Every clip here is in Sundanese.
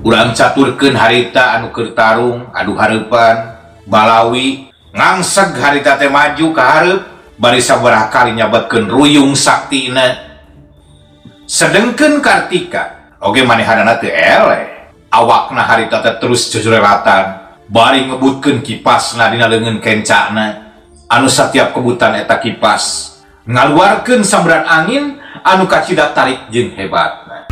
urang caturkeun harita anu keur tarung adu hareupan balawi ngangseg harita teh maju ka hareup bari sabaraha kali nyabatkeun ruyung saktina. Sedengkeun Kartika oge manehanana teu eleh, awakna harita teh terus jejrelatan bari ngebutkeun kipasna dina leungeun kencana anu satiap kebutan eta kipas ngaluarkeun sambaran angin anu kacidak tarik jeung hebatna.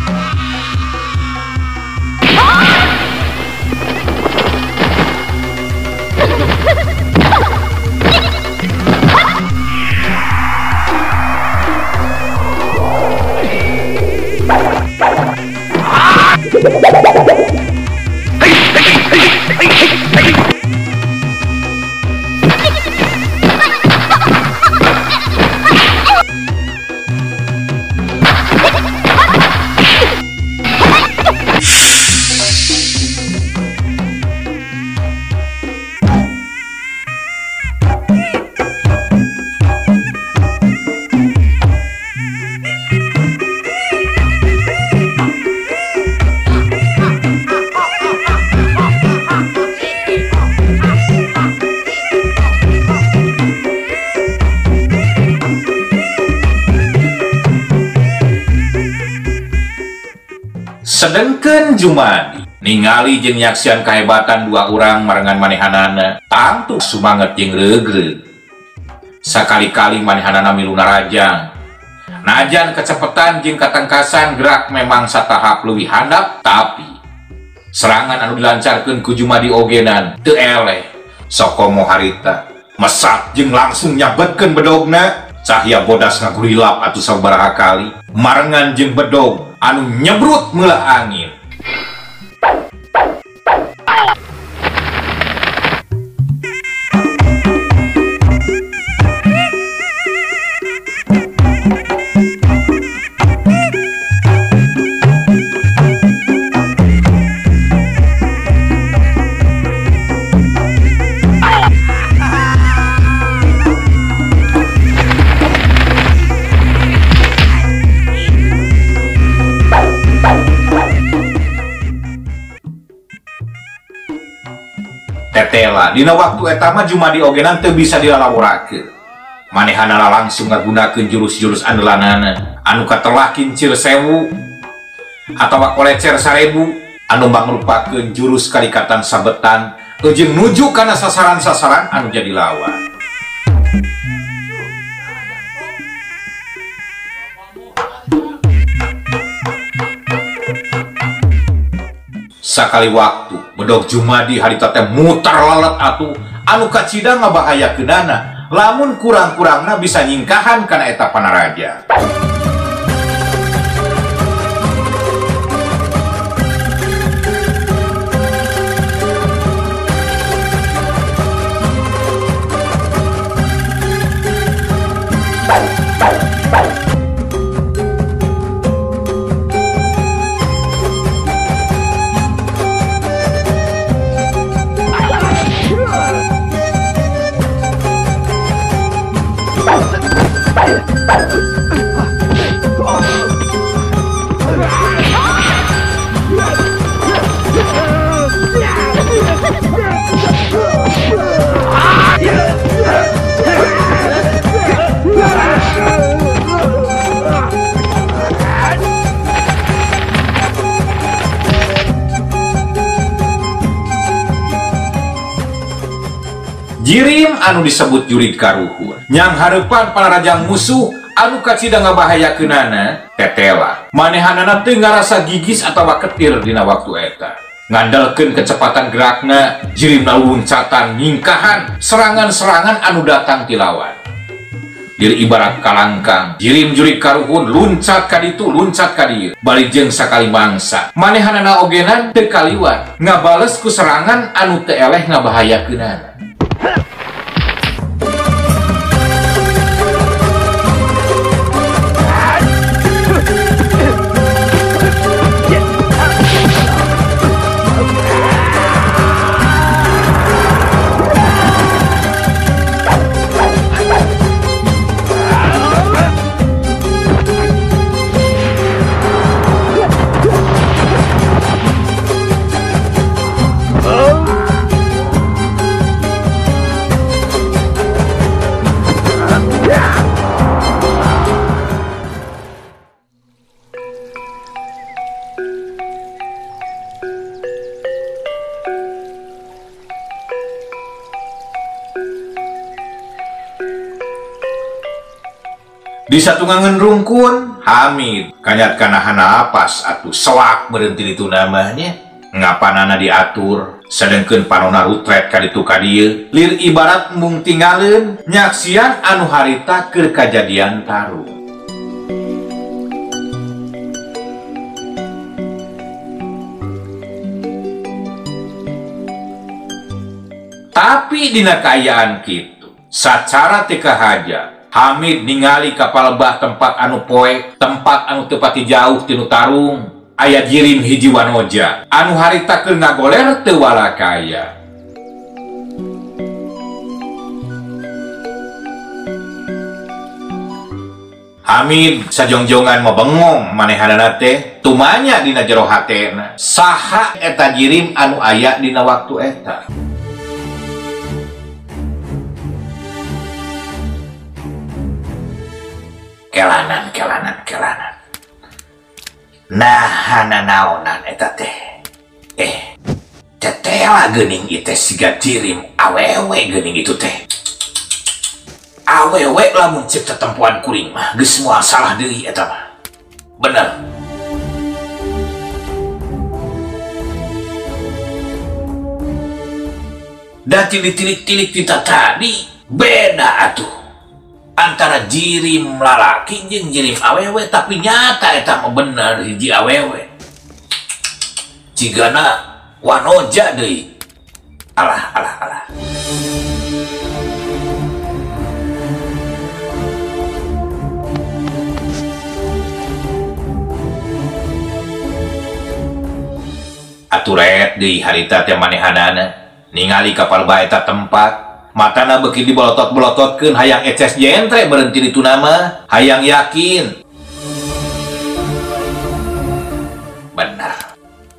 Sedengkeun Jumadi ningali jeung nyaksian kahebatan dua urang marengan manehanana tangtu sumanget jeung regreg. Sakali-kali manehanana miluna rajang. Najan kecepetan jeung katengkasan gerak memang satahap leuwih handap, tapi serangan anu dilancarkeun ku Jumadi ogenan teu eleh. Sokomo harita mesat jeung langsung nyabetkeun bedogna. Cahya bodas ngagulilap atuh sabaraha kali marengan jeung bedog anu nyebrut meulah angin. Tetela dina waktu eta mah Jumadi ogenan teu bisa dilalawurakeun. Manehanana langsung ngagunakeun jurus-jurus andalanana anu katelah kincir 1000 atawa kolecer 1000 anu mangrupakeun jurus karikatan sabetan jeung nuju kana sasaran-sasaran anu jadi lawan. Sakali waktu bedog Jumadi harita teh muter lalat atuh anu kacida ngabahayakeunana lamun kurang-kurangna bisa nyingkahan kana eta panaraja. Jirim anu disebut Jurid Karuhun nyang hareupan panarajang musuh anu kacida ngabahayakeunana Tetela manehanana teu ngarasa gigis atawa ketir dina waktu eta. Ngandalkeun kecepatan gerakna jirimna luncatan nyingkahan serangan-serangan anu datang ti lawan. Diri ibarat kalangkang jirim Jurid Karuhun luncat ka ditu luncat ka dieu bari jeung sakali mangsa manehanana ogenan teu kaliwat ngabales ku serangan anu teu eleh ngabahayakeunana. Di satungangan rungkun, Hamid kanyat kanahan napas atuh sewak berhenti itu namanya. Ngapanana diatur, sedengkeun panona rutret kaditu kadieu, lir ibarat mung tinggalin nyaksian anu harita keur kajadian tarung. Tapi dina kaayaan kitu, sacara teka haja, Hamid ningali kapal bah tempat anu poek, tempat anu tepati jauh tinu tarung, aya jirim hiji wanoja, anu harita keur ngagoler teu walakaya. Hamid sajongjongan mabengong manehanana teh, tumanya dina jero hatena, saha eta jirim anu aya dina waktu eta. Kelanan. Nah, naonan eta teh. Tetela geuning ieu teh siga jirim awewe geuning itu teh. Awewe lamun cek tetempuan kuring mah geus moal salah deui eta mah. Bener. Da tilik-tilik kita tadi beda atuh. Antara jirim lalaki jeung jirim awewe, tapi nyata eta mah bener hiji awewe. Cigana wanoja deui. Alah. Aturet deui harita teh manehanana ningali kapal bae eta tempat. Matana beki dibolotot-bolototkeun hayang eces jentre berhenti ditu nama, hayang yakin.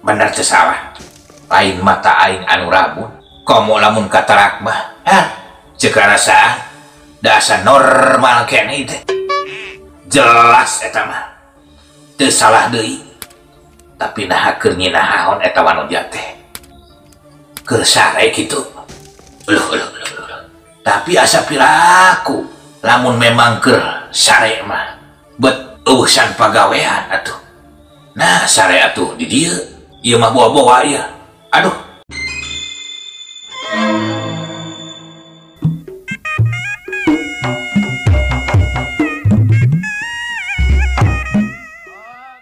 Bener teu salah. Lain mata aing anu rabun, komo lamun katarak mah. Ceuk rasaan dasar normal keneh teh. Jelas eta mah. Teu salah deui. Tapi naha keur nyinahaon eta wanoja teh. Keur sare kitu. Tapi asa pilaku lamun memang keur sare mah bet eueusan pagawean atuh. Nah sare atuh di dieu ieu mah bawa-bawa ieu. Aduh.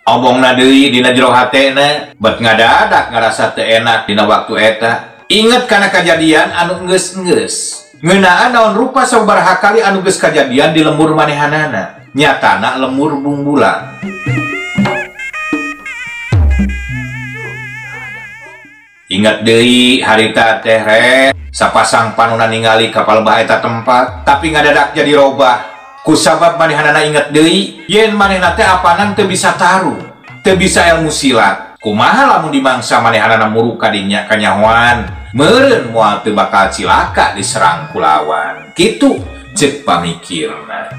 Omongna deui dina jero hatena bet ngadadak ngarasa teu enak dina waktu eta. Inget kana kajadian anu geus-geus. Ngeunaan naon rupa sabaraha kali anu geus kajadian di lembur manehanana. Nyatana lembur bungbulan. Ingat deui harita teh sapasang panuna ningali kapal bah eta tempat, tapi ngadadak jadi robah. Kusabab manehanana inget deui yen manehna teh apanan teu bisa tarung, teu bisa ilmu silat. Kumaha lamun dimangsa manehanana muruk kadinya kanyahoan. Meureun moal teu bakal cilaka diserang ku lawan. Kitu ceuk pamikirna.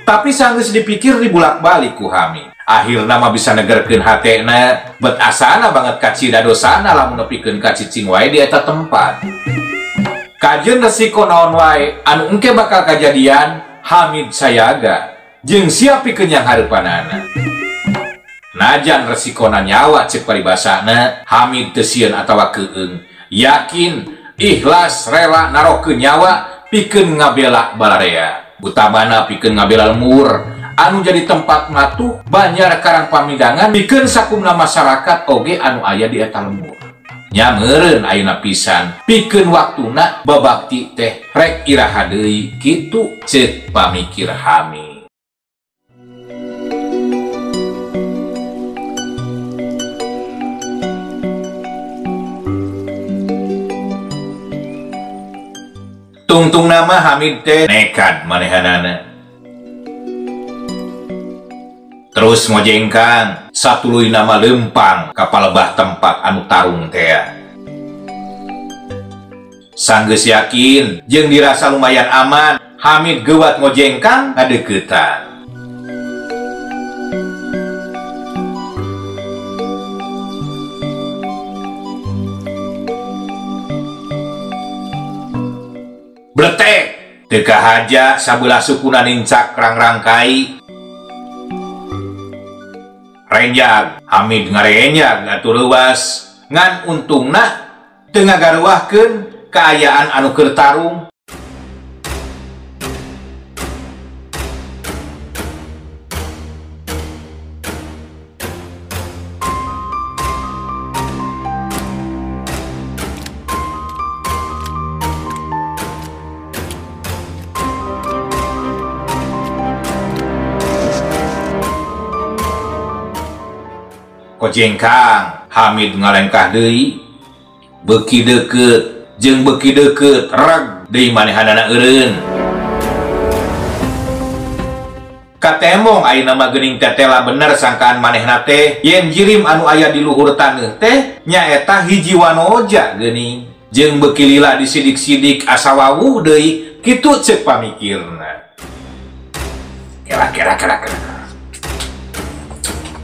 Tapi sanggeus dipikir dibulak-balik ku Hamid. Akhirna mah bisa negerkeun hatena, bet asana banget kacida dosana lamun nepikeun ka cicing wae di eta tempat. Kajeun resiko naon wae anu engke bakal kajadian, Hamid sayaga jeung siap pikeun yang hareupanana. Najan resikona nyawa cek paribasana, Hamid teu sieun atawa keueung, yakin, ikhlas, rela narokeun nyawa pikeun ngabela balarea. Utamana pikeun ngabela lembur anu jadi tempat ngatuh banyak karang pamidangan pikeun sakumna masyarakat oge anu aya di eta lembur. Nya meureun ayeuna pisan pikeun waktuna babakti teh rek iraha deui kitu ceuk pamikir Hamid. Tungtung nama Hamid teh nekat manehanana. Terus ngojengkang satuluy nama lempang kapal bah tempat anu tarung teh. Sanggeus yakin jeung dirasa lumayan aman, Hamid geuwat ngojengkang ngadeuketan. Bletek, teka haja sabelah sukuna nincak rang-rangkai renjag Hamid ngarenjag atur leuwas ngan untungna teu ngagaruahkeun kaayaan anu keur tarung. Kojengkang Hamid ngalengkah deui beuki deukeut jeung beuki deukeut reg deui manehanana eureun katemong ayeuna mah geuning tetela bener sangkaan manehna teh yen jirim anu aya di luhur taneuh teh nyaeta hiji wanoja geuning jeung beuki lila disidik-sidik asa wawuh deui kitu ceuk pamikirna. Kera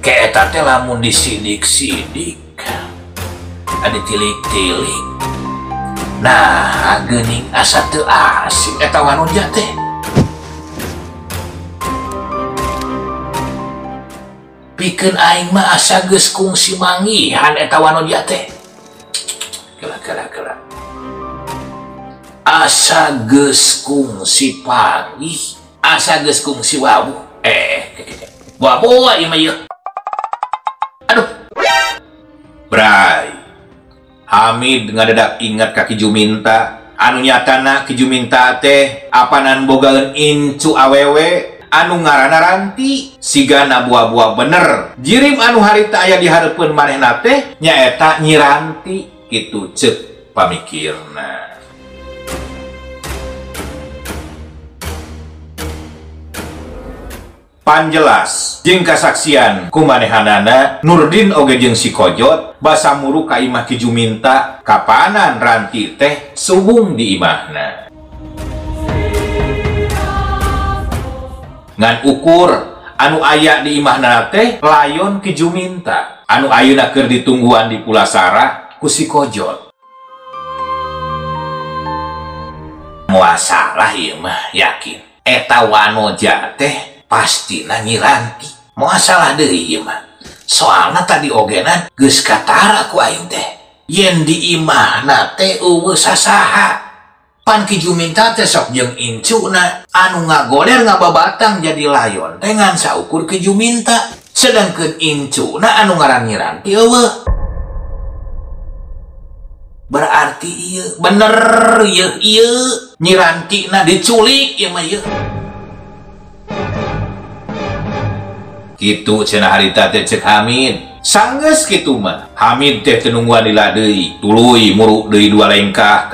keeta teh lamun disidik-sidik ada tilik-tilik nah geuning asa teu asing eta wanoja teh. Pikeun aing mah asa geus kungsi manggihan eta wanoja teh. Kela asa geus kungsi panggih asa geus kungsi wawuh buah ieu mah ieu. Aduh, Bray, Hamid ngadadak ingat ka Ki Juminta. Anu nyatana Ki Juminta teh apanan bogaeun incu awewe anu ngaranna Ranti. Sigana buah-buah bener. Jirim anu harita aya di hareupeun manehna teh nyaeta Nyi Ranti. Kitu ceuk pamikirna. Panjelas jeung kasaksian kumanehanana Nurdin oge jeung si Kojot basa muru ka imah Ki Juminta kapanan Ranti teh suhung di imahna. Ngan ukur anu aya di imahna teh layon Ki Juminta anu ayeuna keur ditungguan di Pulasara ku si Kojot. Moal salah ieu mah yakin eta wanoja teh pasti Nyi Ranti. Moal salah deui ieu mah. Soalna tadi ogenan geus katara ku aing teh. Yen di imahna teh eueuh sasaha. Pan Ki Juminta teh sok jeung incuna anu ngagoler ngababatang jadi layon teh ngan saukur Ki Juminta. Sedangkeun incuna anu ngaran Nyi Ranti eueuh. Berarti ieu bener ieu Nyi Ranti na diculik ieu mah ieu. Kitu cenah harita teh ceuk Hamid. Sanggeus kitu mah Hamid teh teu nungguan lila deui, tuluy muru deui dua lengkah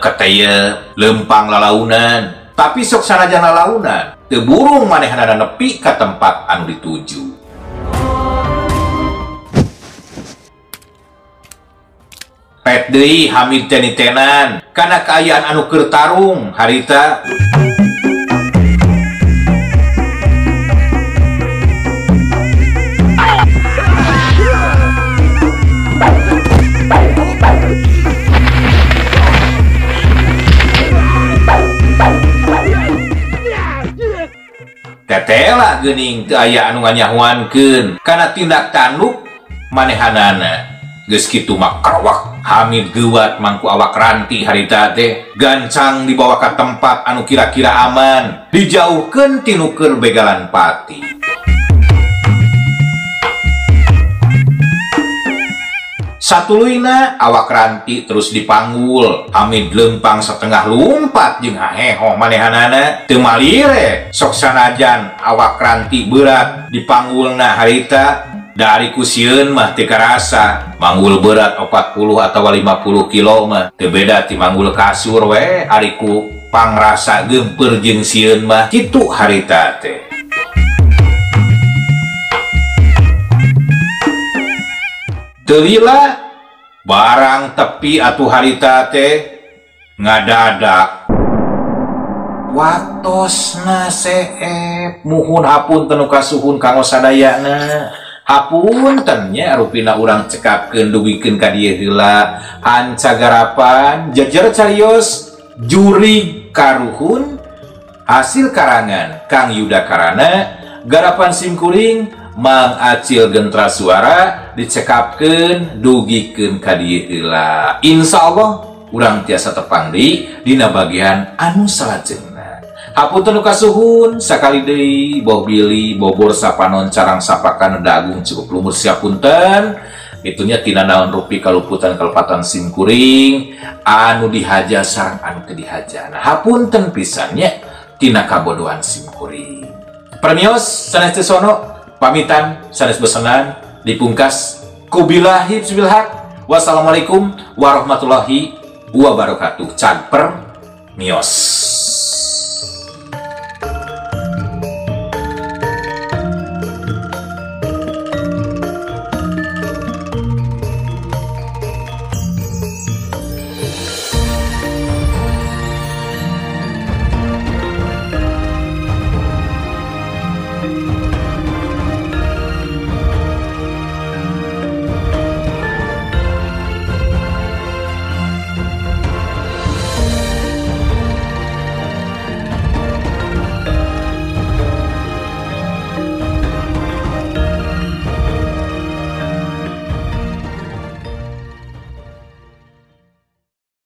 keteyep lempang lalaunan. Tapi sok sanajan lalaunan teu burung manehna nepi ka tempat anu dituju. Pet deui Hamid teh nitenan kana kaayaan anu keur tarung harita. Tetela geuning teu aya anu nganyahoankeun kana tindak tanduk manehanana. Geus kitu mah krowak Hamid geuwat mangku awak Ranti harita teh gancang dibawa ka tempat anu kira-kira aman, dijauhkeun ti nu keur begalan pati. Satuluyna awak Ranti terus dipanggul. Hamid lempang setengah lumpat jeung haheho manehanana teu malire sok sanajan awak Ranti berat dipanggulna harita. Dari kusieun mah teu karasa manggul berat 40 atau 50 kilo mah teu beda ti manggul kasur we ari ku pangrasa geumpeur jeung sieun mah kitu harita teh. Teu lila barang tepi atuh harita teh ngadadak watosna seep muhun hapunten nu kasuhun kanggo sadayana. Hapunten nya rupina urang cekapkeun dugikeun ka dieu heula hancagarapan jejer carios jurig karuhun hasil karangan Kang Yuda Karana garapan simkuring Mang Acil Gentra Suara dicekapkeun dugikeun ka dieu heula. Insyaallah urang tiasa tepangdi dina bagian anu salajengna. Hapunten nu kasuhun sakali deui Boh Billy Bobor sapanon carang sapakan dagung cukup lumur siapunten. Itunya tina naon rupi kaluputan kalepatan simkuring anu dihaja sareng anu teu dihaja. Nah, hapunten pisannya tina kabodohan simkuring. Permios sanes teu sono pamitan sanes besenan dipungkas kubillahi bil haq. Wassalamualaikum warahmatullahi wabarakatuh. Cagper mios.